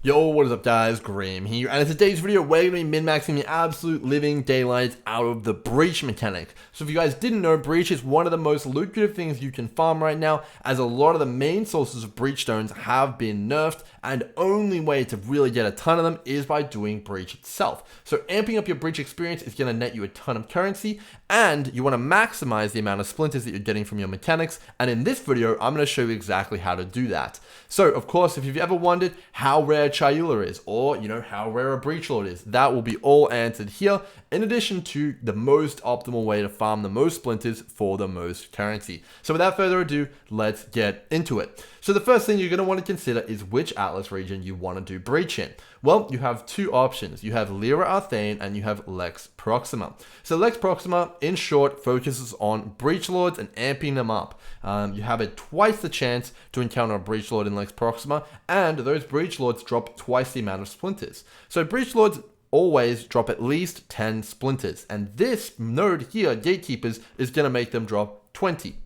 Yo, what is up guys, Grim here, and in today's video we're going to be min-maxing the absolute living daylights out of the breach mechanic. So if you guys didn't know, breach is one of the most lucrative things you can farm right now, as a lot of the main sources of breach stones have been nerfed, and only way to really get a ton of them is by doing breach itself. So amping up your breach experience is going to net you a ton of currency, and you want to maximize the amount of splinters that you're getting from your mechanics, and in this video I'm going to show you exactly how to do that. So of course, if you've ever wondered how rare Chayula is, or how rare a breach lord is, that will be all answered here, in addition to the most optimal way to farm the most splinters for the most currency. So without further ado, let's get into it. So the first thing you're going to want to consider is which Atlas region you want to do breach in. Well, you have two options. You have Lyra Arthane and you have Lex Proxima. So Lex Proxima, in short, focuses on breach lords and amping them up. You have twice the chance to encounter a breach lord in Lex Proxima, and those breach lords drop twice the amount of splinters. So breach lords always drop at least 10 splinters, and this node here, Gatekeepers, is going to make them drop 20.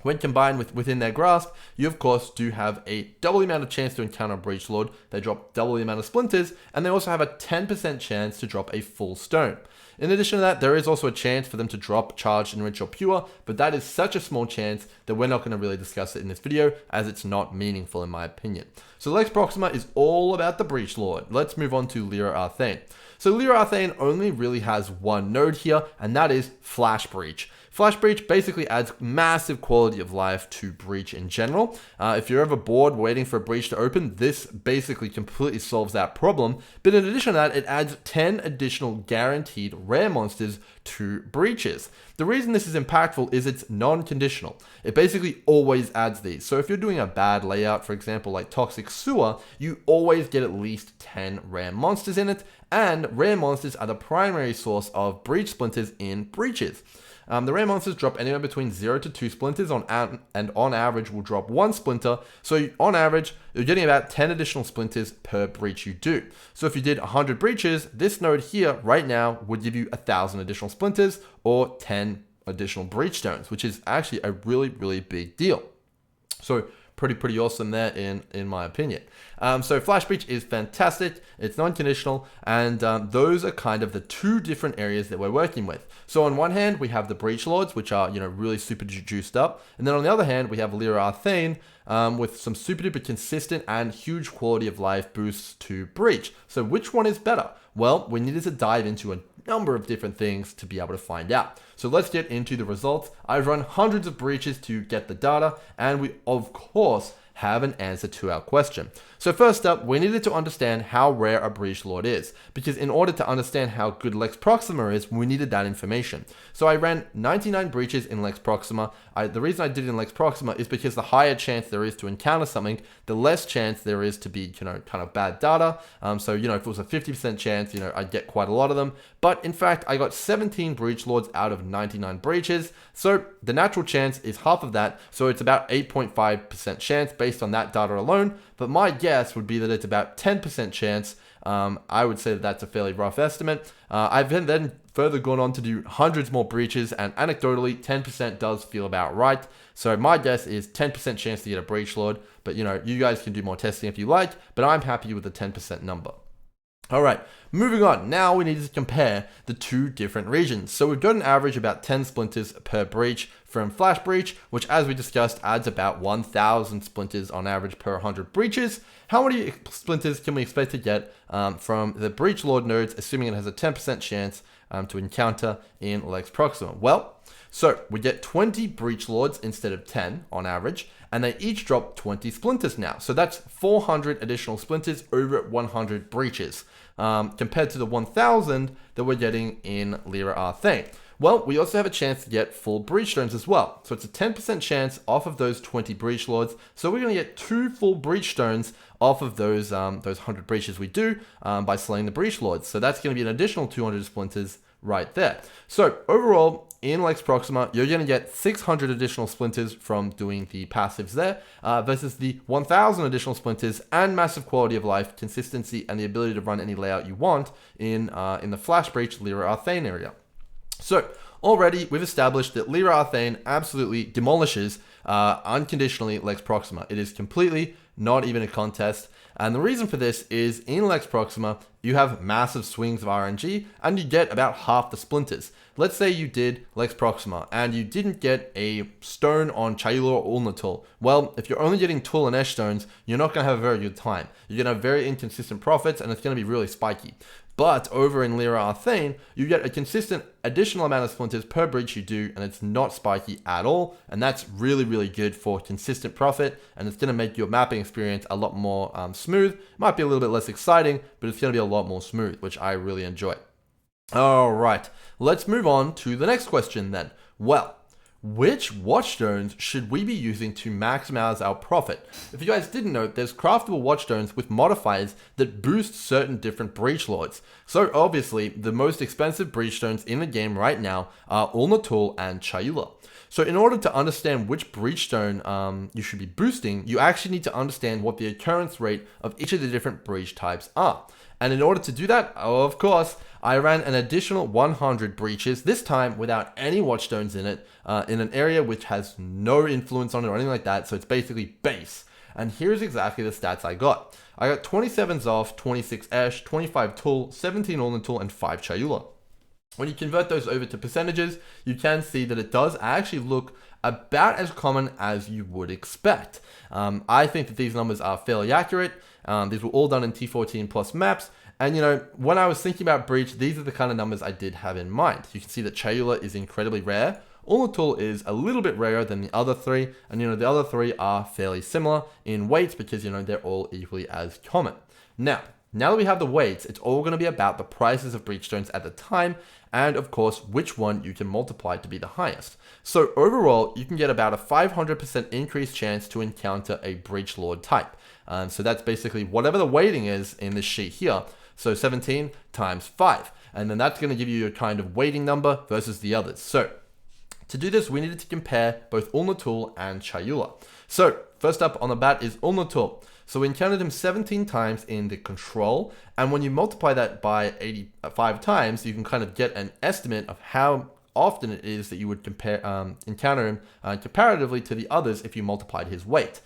When combined with within their grasp, you of course do have a double the amount of chance to encounter a breach lord. They drop double the amount of splinters, and they also have a 10% chance to drop a full stone. In addition to that, there is also a chance for them to drop charged, enriched, or pure, but that is such a small chance that we're not going to really discuss it in this video, as it's not meaningful in my opinion. So Lex Proxima is all about the breach lord. Let's move on to Lyra Arthane. So Lyra Arthane only really has one node here, and that is Flash Breach. Flash Breach basically adds massive quality of life to breach in general. If you're ever bored waiting for a breach to open, this basically completely solves that problem. But in addition to that, it adds 10 additional guaranteed rare monsters to breaches. The reason this is impactful is it's non-conditional. It basically always adds these. So if you're doing a bad layout, for example, like Toxic Sewer, you always get at least 10 rare monsters in it, and rare monsters are the primary source of breach splinters in breaches. The rare monsters drop anywhere between 0 to 2 splinters and on average will drop 1 splinter. So on average, you're getting about 10 additional splinters per breach you do. So if you did 100 breaches, this node here right now would give you 1,000 additional splinters or 10 additional breach stones, which is actually a really, really big deal. So pretty awesome there in my opinion. So Flash Breach is fantastic, it's non-conditional, and those are kind of the two different areas that we're working with. So on one hand, we have the Breach Lords, which are really super juiced up, and then on the other hand, we have Lyra Arthane with some super duper consistent and huge quality of life boosts to Breach. So which one is better? Well, we needed to dive into a number of different things to be able to find out. So let's get into the results. I've run hundreds of breaches to get the data, and we of course have an answer to our question. So first up, we needed to understand how rare a breach lord is, because in order to understand how good Lex Proxima is, we needed that information. So I ran 99 breaches in Lex Proxima. The reason I did it in Lex Proxima is because the higher chance there is to encounter something, the less chance there is to be, kind of bad data. So, if it was a 50% chance, I'd get quite a lot of them. But in fact, I got 17 breach lords out of 99 breaches. So the natural chance is half of that. So it's about 8.5% chance based on that data alone. But my guess would be that it's about 10% chance. I would say that that's a fairly rough estimate. I've then further gone on to do hundreds more breaches, and anecdotally, 10% does feel about right. So my guess is 10% chance to get a breach lord, but you guys can do more testing if you like, but I'm happy with the 10% number. All right, moving on. Now we need to compare the two different regions. So we've got an average about 10 splinters per breach from Flash Breach, which as we discussed adds about 1,000 splinters on average per 100 breaches. How many splinters can we expect to get from the Breach Lord nodes, assuming it has a 10% chance to encounter in Lex Proxima? Well, so we get 20 Breach Lords instead of 10 on average, and they each drop 20 splinters now. So that's 400 additional splinters over 100 breaches, compared to the 1,000 that we're getting in Lyra Arthane. Well, we also have a chance to get full breach stones as well. So it's a 10% chance off of those 20 breach lords. So we're going to get 2 full breach stones off of those 100 breaches we do by slaying the breach lords. So that's going to be an additional 200 splinters right there. So overall, in Lex Proxima, you're going to get 600 additional splinters from doing the passives there, versus the 1,000 additional splinters and massive quality of life, consistency, and the ability to run any layout you want in the Flash Breach Lyra Arthane area. So already we've established that Lyra Arthane absolutely demolishes unconditionally Lex Proxima. It is completely not even a contest. And the reason for this is in Lex Proxima, you have massive swings of RNG and you get about half the splinters. Let's say you did Lex Proxima and you didn't get a stone on Chayula or Ulnatul. Well, if you're only getting Tul and Esh stones, you're not going to have a very good time. You're going to have very inconsistent profits and it's going to be really spiky. But over in Lyra Arthane, you get a consistent additional amount of splinters per breach you do, and it's not spiky at all. And that's really, really good for consistent profit, and it's going to make your mapping experience a lot more smooth. Might be a little bit less exciting, but it's going to be a lot more smooth, which I really enjoy. All right, let's move on to the next question then. Well, which watchstones should we be using to maximize our profit? If you guys didn't know, there's craftable watchstones with modifiers that boost certain different breach lords. So obviously, the most expensive breach stones in the game right now are Ulnatul and Chayula. So in order to understand which breach stone you should be boosting, you actually need to understand what the occurrence rate of each of the different breach types are. And in order to do that, of course, I ran an additional 100 breaches, this time without any watchstones in it, in an area which has no influence on it or anything like that, so it's basically base. And here's exactly the stats I got. I got 27 Zoth, 26 Esh, 25 Tul, 17 Ulnatul, and 5 Chayula. When you convert those over to percentages, you can see that it does actually look about as common as you would expect. I think that these numbers are fairly accurate. These were all done in T14 plus maps. And you know, when I was thinking about breach, these are the kind of numbers I did have in mind. You can see that Chayula is incredibly rare. Ulnatul is a little bit rarer than the other three. And you know, the other three are fairly similar in weights because you know, they're all equally as common. Now that we have the weights, it's all going to be about the prices of breach stones at the time, and of course, which one you can multiply to be the highest. So overall, you can get about a 500% increased chance to encounter a breach lord type. So that's basically whatever the weighting is in this sheet here. So 17 times 5. And then that's going to give you your kind of weighting number versus the others. So to do this, we needed to compare both Ulnatul and Chayula. So first up on the bat is Ulnatul. So we encountered him 17 times in the control, and when you multiply that by 85 times, you can kind of get an estimate of how often it is that you would encounter him comparatively to the others if you multiplied his weight.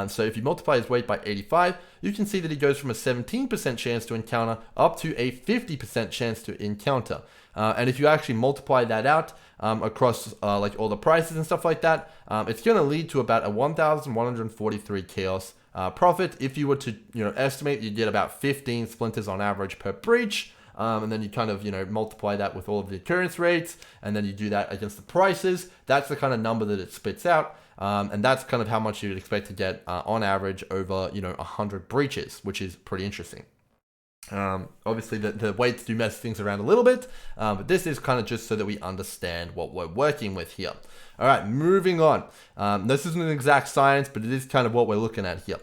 So if you multiply his weight by 85, you can see that he goes from a 17% chance to encounter up to a 50% chance to encounter. And if you actually multiply that out across like all the prices and stuff like that, it's going to lead to about a 1,143 chaos profit. If you were to estimate, you get about 15 splinters on average per breach. And then you kind of multiply that with all of the occurrence rates, and then you do that against the prices. That's the kind of number that it spits out. And that's kind of how much you'd expect to get on average over 100 breaches, which is pretty interesting. Obviously the weights do mess things around a little bit, but this is kind of just so that we understand what we're working with here. All right, moving on. This isn't an exact science, but it is kind of what we're looking at here.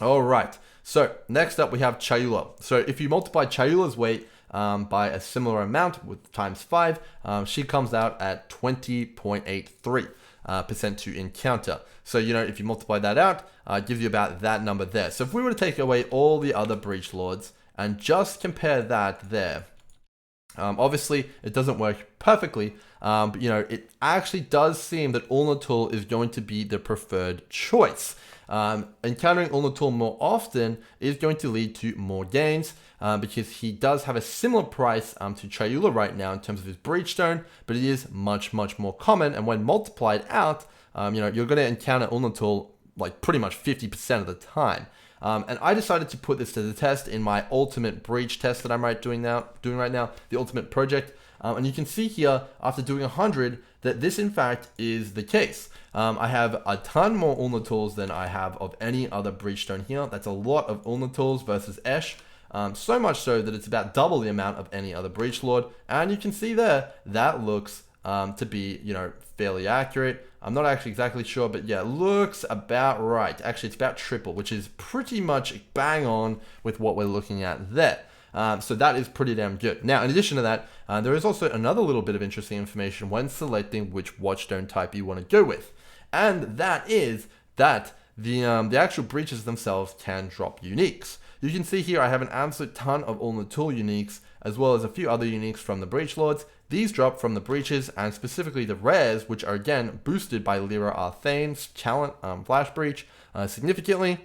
All right, so next up we have Chayula. So if you multiply Chayula's weight by a similar amount with times 5, she comes out at 20.83% to encounter. So if you multiply that out, it gives you about that number there. So if we were to take away all the other breach lords and just compare that there, obviously it doesn't work perfectly, but it actually does seem that Ulnatul is going to be the preferred choice. Encountering Ulnatul more often is going to lead to more gains, because he does have a similar price to Chayula right now in terms of his breach stone, but it is much more common, and when multiplied out, you're going to encounter Ulnatul like pretty much 50% of the time. And I decided to put this to the test in my ultimate breach test that I'm doing right now, the ultimate project. And you can see here, after doing 100, that this in fact is the case. I have a ton more Ulnatuls than I have of any other breach stone here. That's a lot of Ulnatuls versus Esh. So much so that it's about double the amount of any other breach lord. And you can see there, that looks to be, fairly accurate. I'm not actually exactly sure, but yeah, looks about right. Actually, it's about triple, which is pretty much bang on with what we're looking at there. So that is pretty damn good. Now, in addition to that, there is also another little bit of interesting information when selecting which watchstone type you want to go with. And that is that the actual breaches themselves can drop uniques. You can see here I have an absolute ton of Ulnatul uniques, as well as a few other uniques from the breach lords. These drop from the breaches, and specifically the rares, which are again boosted by Lyra Arthane's talent, Flash Breach, significantly.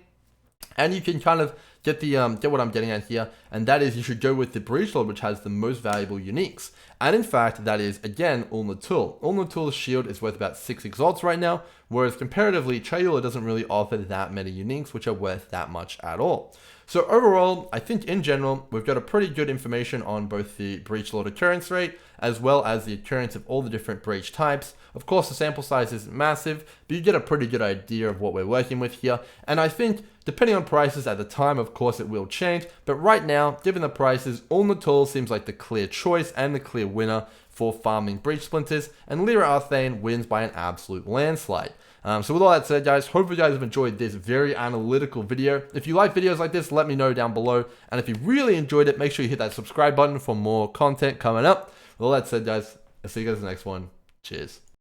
And you can kind of get the get what I'm getting at here, and that is you should go with the Breach Lord, which has the most valuable uniques. And in fact, that is, again, Ulnatul. Ulnatul's shield is worth about 6 exalts right now, whereas comparatively, Chayula doesn't really offer that many uniques, which are worth that much at all. So overall, I think in general, we've got a pretty good information on both the Breach Lord occurrence rate, as well as the occurrence of all the different breach types. Of course, the sample size isn't massive, but you get a pretty good idea of what we're working with here. And I think, depending on prices at the time, of course it will change, but right now, given the prices, Ulnatul seems like the clear choice and the clear winner for farming breach splinters, and Lyra Arthane wins by an absolute landslide. So with all that said, guys, hope you guys have enjoyed this very analytical video. If you like videos like this, let me know down below. And if you really enjoyed it, make sure you hit that subscribe button for more content coming up. With all that said, guys, I'll see you guys in the next one. Cheers.